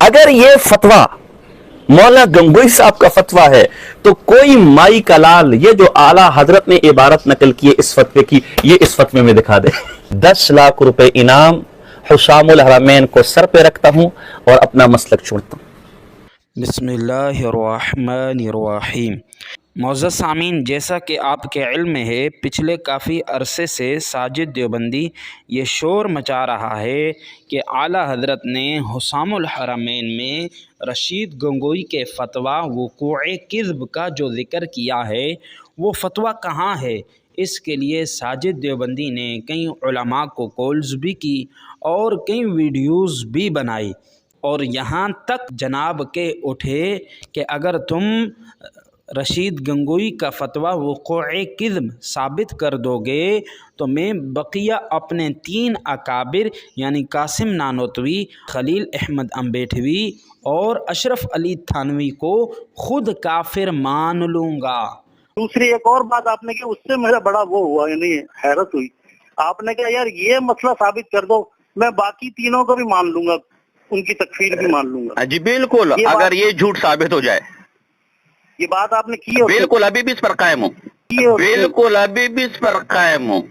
अगर ये फतवा मौलाना गंगोई साहब का फतवा है तो कोई माई का लाल, ये जो आला हजरत ने इबारत नकल की है इस फतवे की, ये इस फतवे में दिखा दे। 10 लाख रुपए इनाम, हुशामुल हरमैन को सर पे रखता हूं और अपना मसलक छोड़ता हूं। बिस्मिल्लाहिर्रहमानिर्रहीम। मोअज़्ज़ज़ सामीन, जैसा कि आपके इल्म में है, पिछले काफ़ी अरसे से साजिद देवबंदी ये शोर मचा रहा है कि आला हज़रत ने हुसामुल हरमैन में रशीद गंगोई के फ़तवा वुक़ूए किज़्ब का जो ज़िक्र किया है वो फ़तवा कहाँ है। इसके लिए साजिद देवबंदी ने कई उलमा को कॉल्स भी की और कई वीडियोज़ भी बनाई और यहाँ तक जनाब के उठे कि अगर तुम रशीद गंगोई का फ़तवा वुक़ूए किज़्ब साबित कर दोगे तो मैं बकिया अपने 3 अकाबिर यानी कासिम नानोतवी, खलील अहमद अम्बेठवी और अशरफ अली थानवी को ख़ुद काफिर मान लूँगा। दूसरी एक और बात आपने की, उससे मेरा बड़ा वो हुआ, यानी हैरत हुई। आपने कहा यार ये मसला साबित कर दो, मैं बाकी तीनों को भी मान लूंगा, उनकी तकफीर भी मान लूंगा। जी बिल्कुल, अगर ये झूठ साबित हो जाए। ये बात आपने की है? बिल्कुल, अभी भी इस पर कायम हूँ। बिल्कुल, अभी भी इस पर कायम हूँ।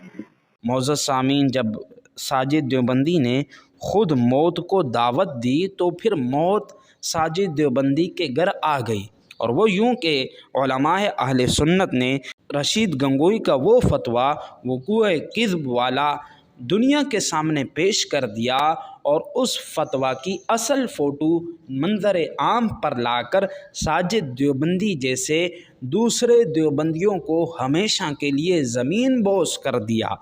मोअज़्ज़ज़ सामीन, जब साजिद देवबंदी ने खुद मौत को दावत दी तो फिर मौत साजिद देवबंदी के घर आ गई और वो यूं कि उलमाए अहले सुन्नत ने रशीद गंगोई का वो फतवा वुक़ूए किज़्ब वाला दुनिया के सामने पेश कर दिया और उस फतवा की असल फ़ोटो मंजर आम पर लाकर साजिद देवबंदी जैसे दूसरे देवबंदियों को हमेशा के लिए ज़मीन बोस कर दिया।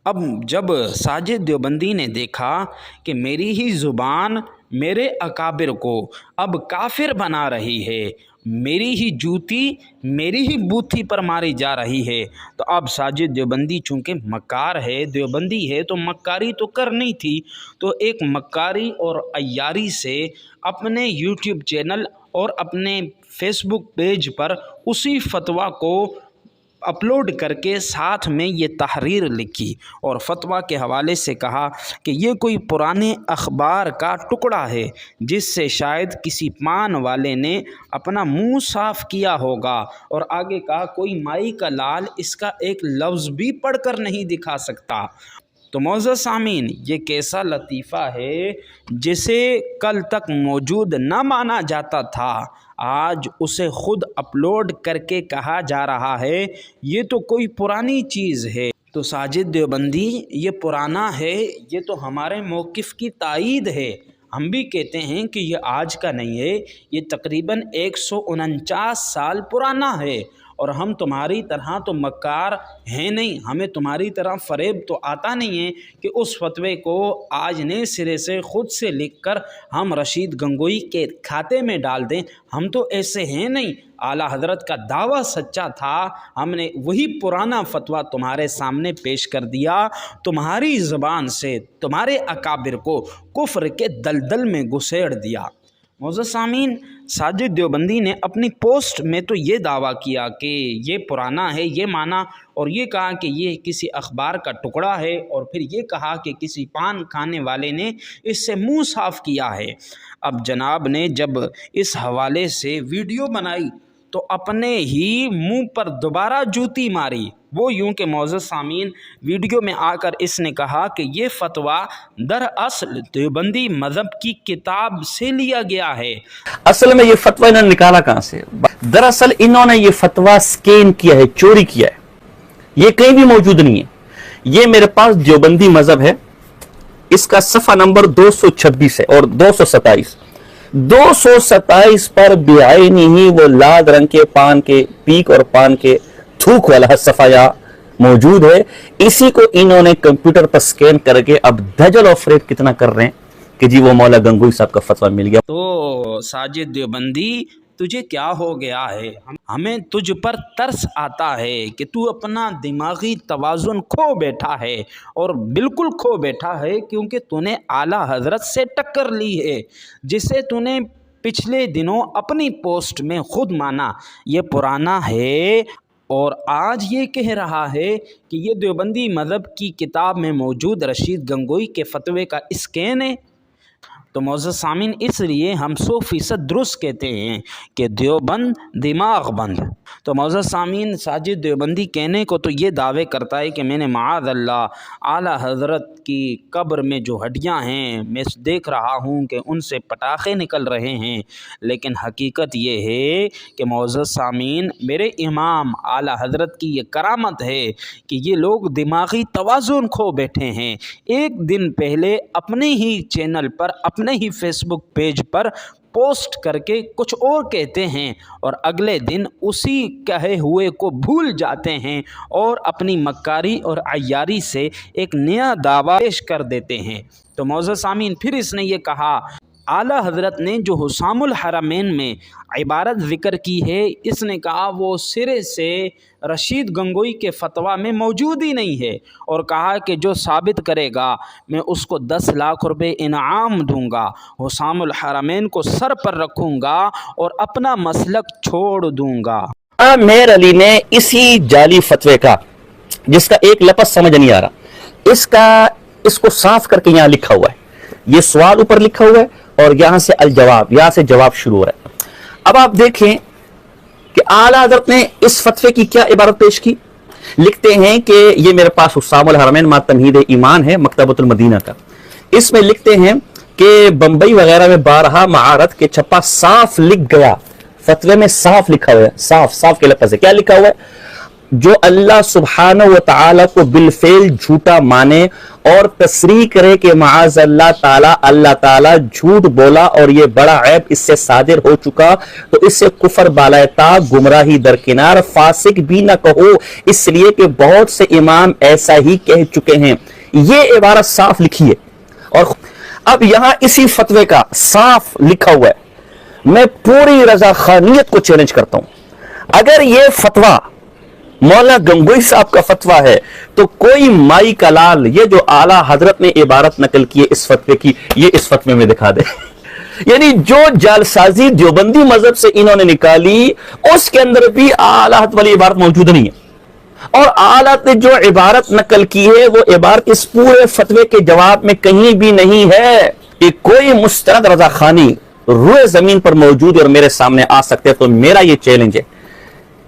अब जब साजिद देवबंदी ने देखा कि मेरी ही ज़ुबान मेरे अकाबिर को अब काफिर बना रही है, मेरी ही जूती मेरी ही बूथी पर मारी जा रही है, तो अब साजिद देवबंदी चूँकि मक्कार है, देवबंदी है, तो मक्कारी तो करनी थी। तो एक मक्कारी और अय्यारी से अपने यूट्यूब चैनल और अपने फेसबुक पेज पर उसी फतवा को अपलोड करके साथ में ये तहरीर लिखी और फतवा के हवाले से कहा कि ये कोई पुराने अखबार का टुकड़ा है जिससे शायद किसी पान वाले ने अपना मुंह साफ़ किया होगा, और आगे कहा कोई माई का लाल इसका एक लफ्ज़ भी पढ़कर नहीं दिखा सकता। तो मोअज़्ज़ज़ सामीन, ये कैसा लतीफ़ा है जिसे कल तक मौजूद न माना जाता था, आज उसे ख़ुद अपलोड करके कहा जा रहा है ये तो कोई पुरानी चीज़ है। तो साजिद देवबंदी, ये पुराना है, ये तो हमारे मौक़िफ़ की तायीद है। हम भी कहते हैं कि ये आज का नहीं है, ये तकरीबन 149 साल पुराना है और हम तुम्हारी तरह तो मक्कार हैं नहीं, हमें तुम्हारी तरह फ़रेब तो आता नहीं है कि उस फतवे को आज नए सिरे से ख़ुद से लिखकर हम रशीद गंगोई के खाते में डाल दें। हम तो ऐसे हैं नहीं, आला हज़रत का दावा सच्चा था, हमने वही पुराना फतवा तुम्हारे सामने पेश कर दिया, तुम्हारी ज़बान से तुम्हारे अकाबिर को कुफ्र के दलदल में घुसेड़ दिया। मोअज़्ज़ज़ सामीन, साजिद देवबंदी ने अपनी पोस्ट में तो ये दावा किया कि ये पुराना है, ये माना, और ये कहा कि ये किसी अखबार का टुकड़ा है, और फिर ये कहा कि किसी पान खाने वाले ने इससे मुंह साफ़ किया है। अब जनाब ने जब इस हवाले से वीडियो बनाई तो अपने ही मुंह पर दोबारा जूती मारी। वो यूं कि मोअज़्ज़ज़ सामीन, वीडियो में आकर इसने कहा कि ये फतवा दरअसल देवबंदी मज़हब की किताब से लिया गया है। असल में ये फतवा इन्होंने निकाला कहां से? दरअसल इन्होंने ये फतवा स्कैन किया है, चोरी किया है, ये कहीं भी मौजूद नहीं है। ये मेरे पास देवबंदी मज़हब है, इसका सफ़ा नंबर 226 है और 227 पर बेआईनी ही वो लाल रंग के पान के पीक और पान के थूक वाला सफाया मौजूद है। इसी को इन्होंने कंप्यूटर पर स्कैन करके अब धजल और फरेब कितना कर रहे हैं कि जी वो मौला गंगोई साहब का फतवा मिल गया। तो साजिद देवबंदी, तुझे क्या हो गया है? हमें तुझ पर तरस आता है कि तू अपना दिमागी तवाज़ुन खो बैठा है, और बिल्कुल खो बैठा है क्योंकि तूने आला हज़रत से टक्कर ली है, जिसे तूने पिछले दिनों अपनी पोस्ट में ख़ुद माना ये पुराना है, और आज ये कह रहा है कि ये देवबंदी मज़हब की किताब में मौजूद रशीद गंगोई के फतवे का स्कैन है। तो मोअज़्ज़ज़ सामीन, इसलिए हम 100% दुरुस्त कहते हैं कि देवबंद दिमाग बंद। तो मोअज़्ज़ज़ सामीन, साजिद देवबंदी कहने को तो ये दावे करता है कि मैंने माअज़ल्लाह आला हज़रत की कब्र में जो हड्डियाँ हैं मैं देख रहा हूँ कि उनसे पटाखे निकल रहे हैं, लेकिन हकीकत ये है कि मोअज़्ज़ज़ सामीन, मेरे इमाम आला हज़रत की ये करामत है कि ये लोग दिमागी तवाज़ुन खो बैठे हैं। एक दिन पहले अपने ही चैनल पर, अपने ही फेसबुक पेज पर पोस्ट करके कुछ और कहते हैं और अगले दिन उसी कहे हुए को भूल जाते हैं और अपनी मक्कारी और अय्यारी से एक नया दावा पेश कर देते हैं। तो मोअज़्ज़ज़ सामीन, फिर इसने ये कहा, आला हज़रत ने जो हुसामुल हरमैन में इबारत ज़िक्र की है, इसने कहा वो सिरे से रशीद गंगोई के फ़तवा में मौजूद ही नहीं है, और कहा कि जो साबित करेगा मैं उसको 10 लाख रुपए इनाम दूंगा, हुसामुल हरमैन को सर पर रखूंगा और अपना मसलक छोड़ दूंगा। मेहर अली ने इसी जाली फतवे का, जिसका एक लफ्ज़ समझ नहीं आ रहा, इसको साफ करके यहां लिखा हुआ है। ये सवाल ऊपर लिखा हुआ है और यहां से अल जवाब, यहां से जवाब शुरू हो रहा है। अब आप देखें कि आला हज़रत ने इस फतवे की क्या इबारत पेश की। लिखते हैं कि ये मेरे पास हुसामुल हरमैन मा तमहीद ईमान है, मकतबतुल मदीना का। इसमें लिखते हैं कि बंबई वगैरह में बारहा महारत के छप्पा साफ लिख गया, फतवे में साफ लिखा हुआ है, साफ के लफ्ज़ है। क्या लिखा हुआ है? जो अल्लाह सुब्हानहू व तआला को बिलफेल झूठा माने और तस्रीह करे कि माअज़ल्लाह ताला अल्लाह ताला झूठ बोला और ये बड़ा ऐब इससे सादिर हो चुका, तो इससे कुफर बालाता, गुमराही दरकिनार, फासिक भी न कहो, इसलिए कि बहुत से इमाम ऐसा ही कह चुके हैं। ये इबारत साफ लिखी है और अब यहां इसी फतवे का साफ लिखा हुआ है। मैं पूरी रजा खानियत को चैलेंज करता हूं। अगर ये फतवा मौलाना गंगोई साहब का फतवा है तो कोई माई का लाल, ये जो आला हजरत ने इबारत नकल की है इस फतवे की, ये इस फतवे में दिखा दे। यानी जो जालसाजी देवबंदी मजहब से इन्होंने निकाली, उसके अंदर भी आला हजरत वाली इबारत मौजूद नहीं है। और आला ने जो इबारत नकल की है वो इबारत इस पूरे फतवे के जवाब में कहीं भी नहीं है। कि कोई मुस्तरद रजाखानी रुए जमीन पर मौजूद है और मेरे सामने आ सकते हैं, तो मेरा ये चैलेंज है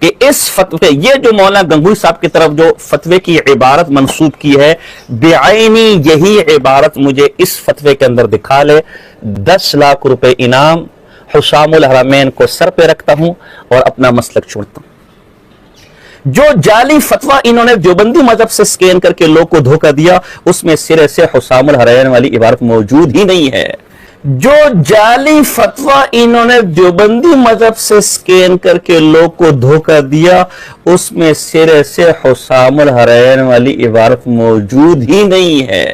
कि इस फतवे, ये जो मौलाना गंगोई साहब की तरफ जो फतवे की इबारत मंसूब की है, बेआईनी यही इबारत मुझे इस फतवे के अंदर दिखा ले। 10 लाख रुपए इनाम, हुसामुल हरमैन को सर पे रखता हूं और अपना मसलक छोड़ता हूं। जो जाली फतवा इन्होंने देवबंदी मजहब से स्कैन करके लोग को धोखा दिया, उसमें सिरे से हुसामुल हरमैन वाली इबारत मौजूद ही नहीं है। जो जाली फतवा इन्होंने देवबंदी मजहब से स्कैन करके लोग को धोखा दिया, उसमें सिरे से हुसामुल हरमैन वाली इबारत मौजूद ही नहीं है।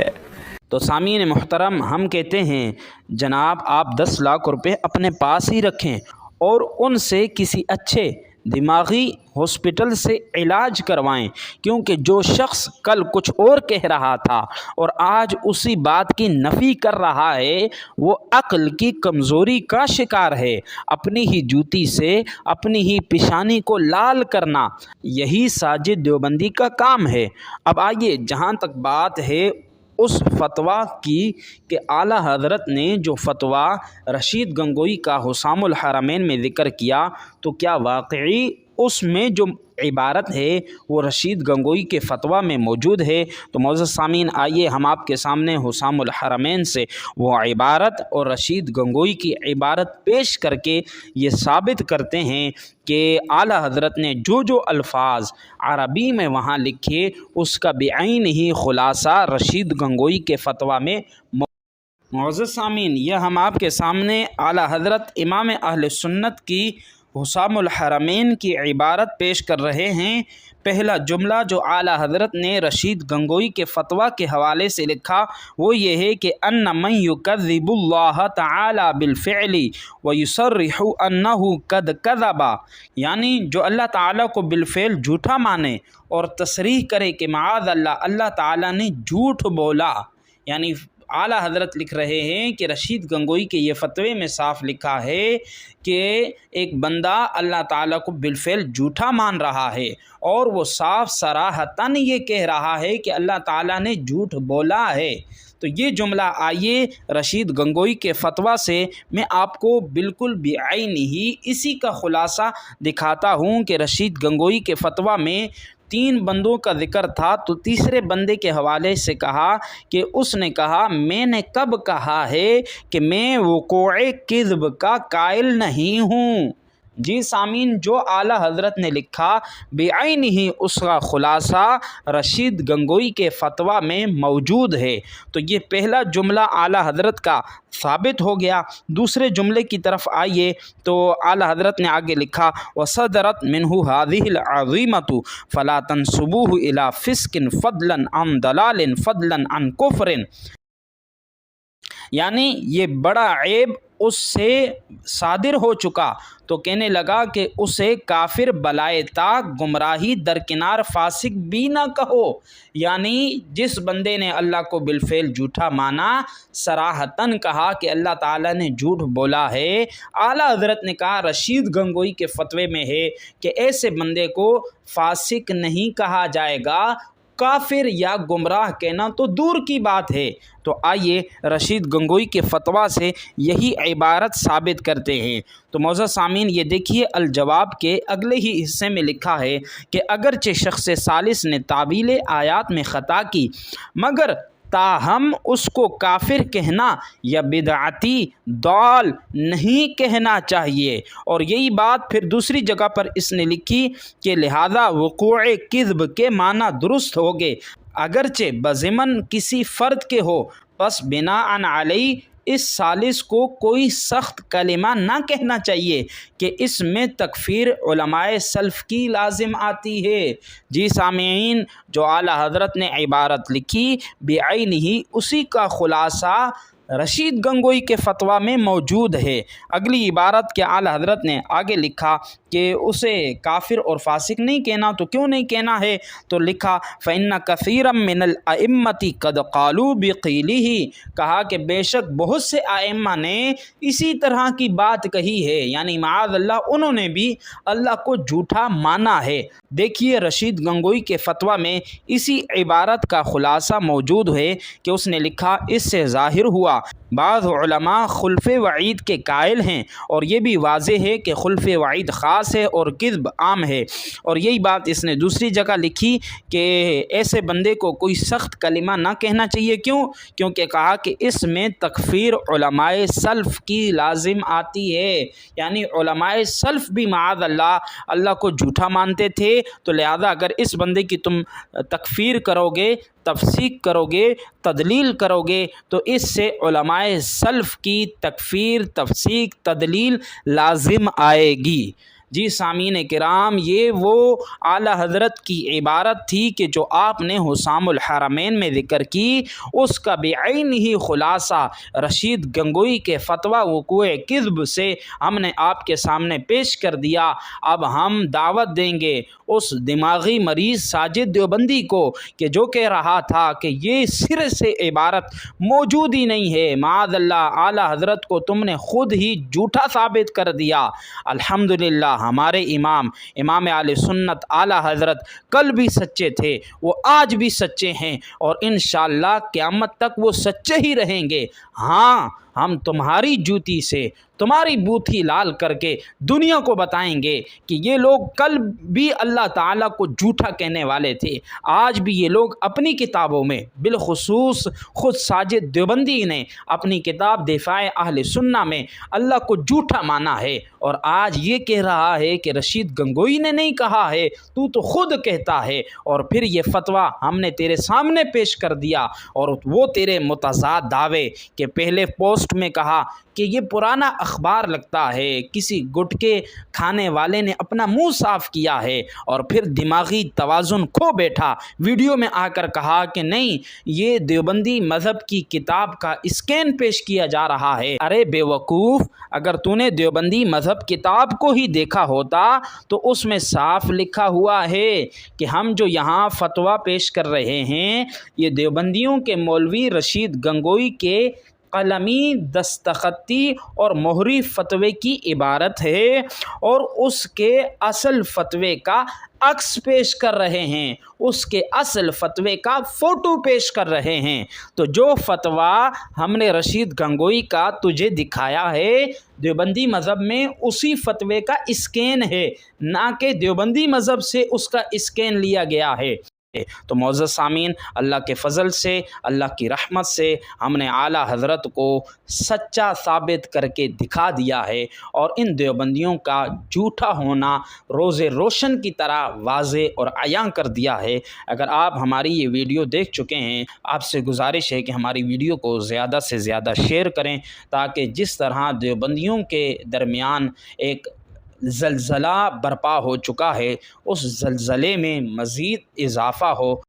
तो सामीन मुहतरम, हम कहते हैं जनाब आप 10 लाख रुपए अपने पास ही रखें और उनसे किसी अच्छे दिमागी हॉस्पिटल से इलाज करवाएं, क्योंकि जो शख्स कल कुछ और कह रहा था और आज उसी बात की नफ़ी कर रहा है, वो अक्ल की कमज़ोरी का शिकार है। अपनी ही जूती से अपनी ही पेशानी को लाल करना, यही साजिद देवबंदी का काम है। अब आइए, जहाँ तक बात है उस फतवा की कि आला हज़रत ने जो फतवा रशीद गंगोई का हुसामुल हरमैन में ज़िक्र किया, तो क्या वाकई उसमें जो इबारत है वो रशीद गंगोई के फतवा में मौजूद है? तो मोअज़्ज़ज़ सामीन, आइए हम आपके सामने हुसामुल हरमैन से वो इबारत और रशीद गंगोई की इबारत पेश करके ये साबित करते हैं कि आला हज़रत ने जो जो अल्फाज अरबी में वहाँ लिखे, उसका बेआईन ही खुलासा रशीद गंगोई के फतवा में। मोअज़्ज़ज़ सामीन, यह हम आपके सामने आला हज़रत इमाम अहले सुन्नत की हुसामुल हरमैन की इबारत पेश कर रहे हैं। पहला जुमला जो आला हज़रत ने रशीद गंगोई के फतवा के हवाले से लिखा वो ये है कि अन्ना मन युकज़्ज़िबुल्लाह तआला बिलफ़िअली व युसर्रिहु अन्नहु क़द कज़बा, यानी जो अल्लाह ताला को बिलफ़ेल झूठा माने और तसरीह करे कि माअज़ल्लाह अल्लाह ताला ने झूठ बोला। यानी आला हज़रत लिख रहे हैं कि रशीद गंगोई के ये फ़तवे में साफ़ लिखा है कि एक बंदा अल्लाह ताला को बिलफ़ेल झूठा मान रहा है और वो साफ़ सराहतन ये कह रहा है कि अल्लाह ताला ने झूठ बोला है। تو یہ جملہ آئیے رشید گنگوئی کے فتویٰ سے میں آپ کو بالکل بعین ہی اسی کا خلاصہ دکھاتا ہوں کہ رشید گنگوئی کے فتویٰ میں 3 بندوں کا ذکر تھا، تو تیسرے بندے کے حوالے سے کہا کہ اس نے کہا میں نے کب کہا ہے کہ میں وقوع کذب کا قائل نہیں ہوں۔ جی سامعین، جو اعلیٰ حضرت نے لکھا بعین ہی اس کا خلاصہ رشید گنگوئی کے فتویٰ میں موجود ہے۔ تو یہ پہلا جملہ اعلیٰ حضرت کا ثابت ہو گیا۔ دوسرے جملے کی طرف آئیے تو اعلیٰ حضرت نے آگے لکھا وصدرت منہ هذه العظیمۃ فلا تنسبوه الى فسق فضلا عن ضلال فضلا عن کفر، یعنی یہ بڑا عیب اس سے صادر ہو چکا، تو کہنے لگا کہ اسے کافر بلائے طاق گمراہی درکنار فاسق بھی نہ کہو، یعنی جس بندے نے اللہ کو بالفعل جھوٹا مانا، صراحتاً کہا کہ اللہ تعالیٰ نے جھوٹ بولا ہے۔ اعلیٰ حضرت نے کہا رشید گنگوئی کے فتوے میں ہے کہ ایسے بندے کو فاسق نہیں کہا جائے گا، کافر یا گمراہ کہنا تو دور کی بات ہے۔ تو آئیے رشید گنگوئی کے فتویٰ سے یہی عبارت ثابت کرتے ہیں۔ تو معزز سامعین، یہ دیکھیے الجواب کے اگلے ہی حصے میں لکھا ہے کہ اگرچہ شخص ثالث نے تعویل آیات میں خطا کی، مگر تاہم اس کو کافر کہنا یا بدعتی ضال نہیں کہنا چاہیے۔ اور یہی بات پھر دوسری جگہ پر اس نے لکھی کہ لہذا وقوع کذب کے معنی درست ہوگے، اگرچہ بضمن کسی فرد کے ہو، پس بناء علیہ اس ثالث کو کوئی سخت کلمہ نہ کہنا چاہیے کہ اس میں تکفیر علماء سلف کی لازم آتی ہے۔ جی سامعین، جو اعلیٰ حضرت نے عبارت لکھی بعین ہی اسی کا خلاصہ رشید گنگوئی کے فتویٰ میں موجود ہے۔ اگلی عبارت کے اعلیٰ حضرت نے آگے لکھا کہ اسے کافر اور فاسق نہیں کہنا، تو کیوں نہیں کہنا ہے؟ تو لکھا فإن كثيرا من الأئمة قد قالوا بقیلہ، کہا کہ بے شک بہت سے ائمہ نے اسی طرح کی بات کہی ہے، یعنی معاذ اللہ انہوں نے بھی اللہ کو جھوٹا مانا ہے۔ دیکھیے رشید گنگوئی کے فتویٰ میں اسی عبارت کا خلاصہ موجود ہے کہ اس نے لکھا اس سے ظاہر ہوا بعض علماء خلف وعید کے قائل ہیں، اور یہ بھی واضح ہے کہ خلف وعید خاص ہے اور کذب عام ہے۔ اور یہی بات اس نے دوسری جگہ لکھی کہ ایسے بندے کو کوئی سخت کلمہ نہ کہنا چاہیے، کیونکہ کہا کہ اس میں تکفیر علماء سلف کی لازم آتی ہے، یعنی علماء سلف بھی معاذ اللہ کو جھوٹا مانتے تھے، تو لہذا اگر اس بندے کی تم تکفیر کرو گے، تفسیق کرو گے، تدلیل کرو گے، تو اس سے علماء سلف کی تکفیر، تفسیق، تدلیل لازم آئے گی۔ جی سامعین کرام، یہ وہ اعلیٰ حضرت کی عبارت تھی کہ جو آپ نے حسام الحرمین میں ذکر کی، اس کا بعین ہی خلاصہ رشید گنگوئی کے فتویٰ وقوع کذب سے ہم نے آپ کے سامنے پیش کر دیا۔ اب ہم دعوت دیں گے اس دماغی مریض ساجد دیوبندی کو کہ جو کہہ رہا تھا کہ یہ سر سے عبارت موجود ہی نہیں ہے، معاذ اللہ اعلیٰ حضرت کو تم نے خود ہی جھوٹا ثابت کر دیا۔ الحمدللہ ہمارے امام اہل سنت اعلیٰ حضرت کل بھی سچے تھے، وہ آج بھی سچے ہیں، اور انشاءاللہ قیامت تک وہ سچے ہی رہیں گے۔ ہاں، ہم تمہاری جوتی سے تمہاری بوتھی لال کر کے دنیا کو بتائیں گے کہ یہ لوگ کل بھی اللہ تعالیٰ کو جھوٹا کہنے والے تھے، آج بھی یہ لوگ اپنی کتابوں میں، بالخصوص خود ساجد دیوبندی نے اپنی کتاب دفاع اہل سنہ میں اللہ کو جھوٹا مانا ہے، اور آج یہ کہہ رہا ہے کہ رشید گنگوئی نے نہیں کہا ہے، تو خود کہتا ہے، اور پھر یہ فتویٰ ہم نے تیرے سامنے پیش کر دیا، اور وہ تیرے متضاد دعوے کہ پہلے پوسٹ میں کہا کہ یہ پرانا اخبار لگتا ہے، کسی گٹکے کھانے والے نے اپنا منہ صاف کیا ہے، اور پھر دماغی توازن کھو بیٹھا، ویڈیو میں آ کر کہا کہ نہیں یہ دیوبندی مذہب کی کتاب کا اسکین پیش کیا جا رہا ہے۔ ارے بے وقوف، اگر تو نے دیوبندی مذہب کتاب کو ہی دیکھا ہوتا تو اس میں صاف لکھا ہوا ہے کہ ہم جو یہاں فتویٰ پیش کر رہے ہیں یہ دیوبندیوں کے مولوی رشید گنگوئی کے قلمی دستخطی اور مہری فتوے کی عبارت ہے اور اس کے اصل فتوے کا عکس پیش کر رہے ہیں، اس کے اصل فتوے کا فوٹو پیش کر رہے ہیں۔ تو جو فتویٰ ہم نے رشید گنگوئی کا تجھے دکھایا ہے دیوبندی مذہب میں، اسی فتوے کا اسکین ہے، نہ کہ دیوبندی مذہب سے اس کا اسکین لیا گیا ہے۔ تو معزز سامعین، اللہ کے فضل سے، اللہ کی رحمت سے ہم نے اعلیٰ حضرت کو سچا ثابت کر کے دکھا دیا ہے، اور ان دیوبندیوں کا جھوٹا ہونا روز روشن کی طرح واضح اور عیاں کر دیا ہے۔ اگر آپ ہماری یہ ویڈیو دیکھ چکے ہیں، آپ سے گزارش ہے کہ ہماری ویڈیو کو زیادہ سے زیادہ شیئر کریں، تاکہ جس طرح دیوبندیوں کے درمیان ایک زلزلہ برپا ہو چکا ہے، اس زلزلے میں مزید اضافہ ہو